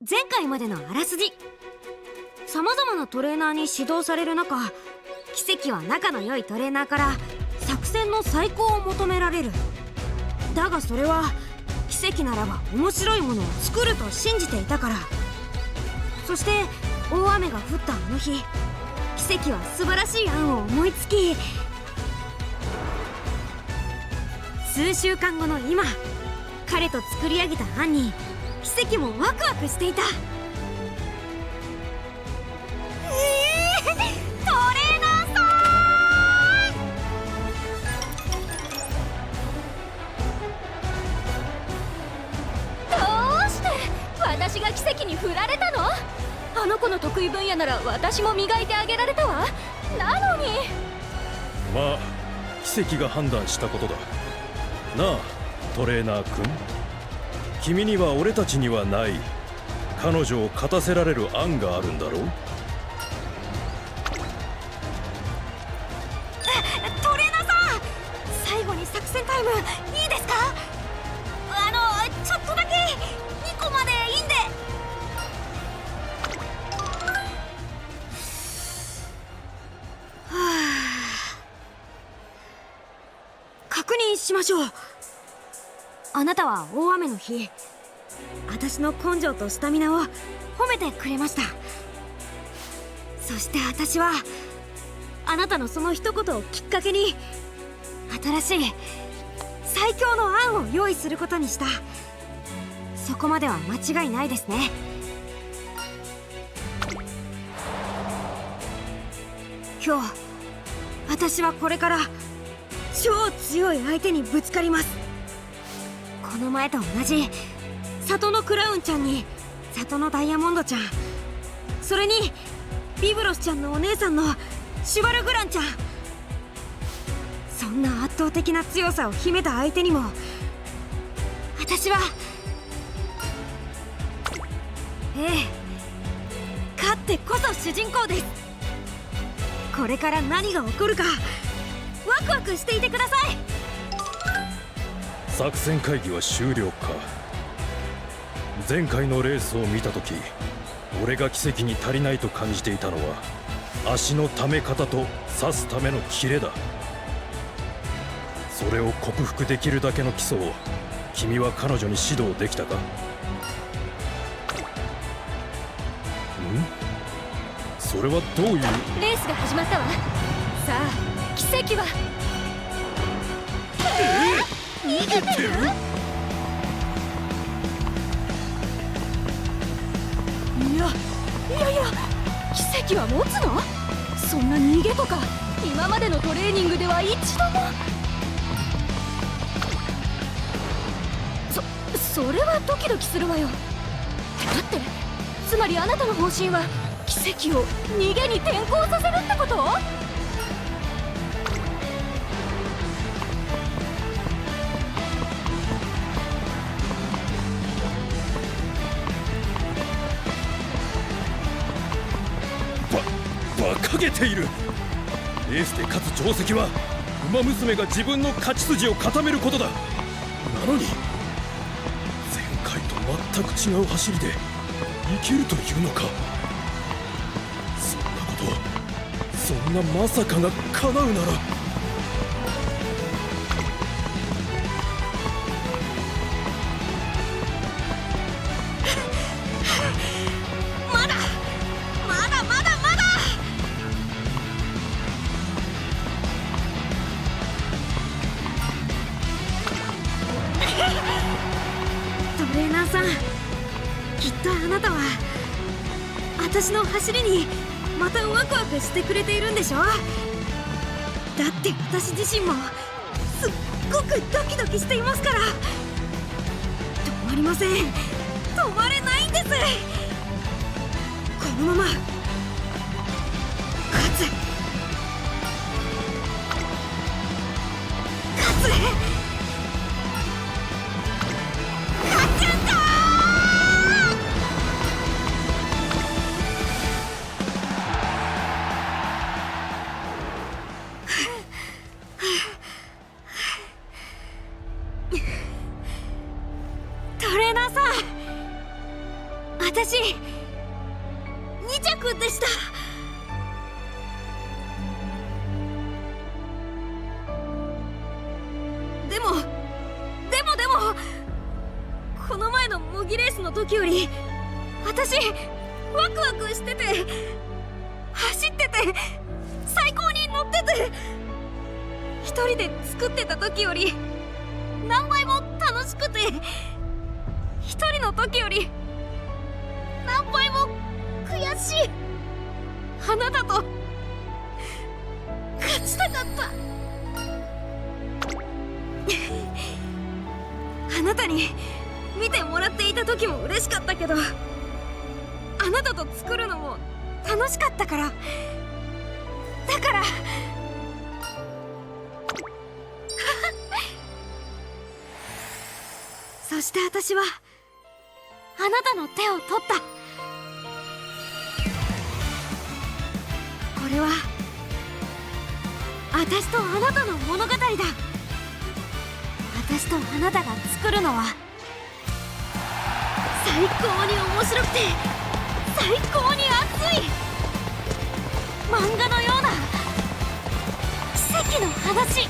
前回までのあらすじ。様々なトレーナーに指導される中、奇跡は仲の良いトレーナーから作戦の再考を求められる。だがそれは奇跡ならば面白いものを作ると信じていたから。そして大雨が降ったあの日、奇跡は素晴らしい案を思いつき、数週間後の今、彼と作り上げた案に奇跡もワクワクしていた。トレーナーさん、どうして私が奇跡に振られたの？あの子の得意分野なら私も磨いてあげられたわ。なのに。まあ奇跡が判断したことだなあ、トレーナー君。君には俺たちにはない彼女を勝たせられる案があるんだろう。トレーナーさん、最後に作戦タイムいいですか？ちょっとだけ2個までいいんで。はあ、確認しましょう。あなたは大雨の日、私の根性とスタミナを褒めてくれました。そして私はあなたのその一言をきっかけに新しい最強の案を用意することにした。そこまでは間違いないですね。今日私はこれから超強い相手にぶつかります。この前と同じ里のクラウンちゃんに里のダイヤモンドちゃん、それにビブロスちゃんのお姉さんのシュバルグランちゃん。そんな圧倒的な強さを秘めた相手にも私は勝ってこそ主人公です。これから何が起こるかワクワクしていてください。作戦会議は終了か。前回のレースを見た時、俺が奇跡に足りないと感じていたのは足の溜め方と刺すためのキレだ。それを克服できるだけの基礎を君は彼女に指導できたか？それはどういう？レースが始まったわ。さあ奇跡は。逃げてる？いや奇跡は持つの？そんな逃げとか今までのトレーニングでは一度も。それはドキドキするわよ。だってつまりあなたの方針は奇跡を逃げに転向させるってこと？馬鹿げている。レースで勝つ定石は馬娘が自分の勝ち筋を固めることだ。なのに前回と全く違う走りでいけるというのか。そんなこと、そんなまさかが叶うなら。トレーナーさん、きっとあなたは私の走りにまたワクワクしてくれているんでしょ？だって私自身もすっごくドキドキしていますから。止まりません。止まれないんです。このまま勝つ。トレーナーさん、私2着でした。でもこの前の模擬レースの時より私ワクワクしてて、走ってて、最高に乗ってて、一人で作ってた時より何倍も楽しくて、一人の時より何倍も悔しい。あなたと勝ちたかった。あなたに見てもらっていた時も嬉しかったけど、あなたと作るのも楽しかったから。だからそして私はあなたの手を取った。これは私とあなたの物語だ。私とあなたが作るのは最高に面白くて最高に熱い漫画のような奇跡の話。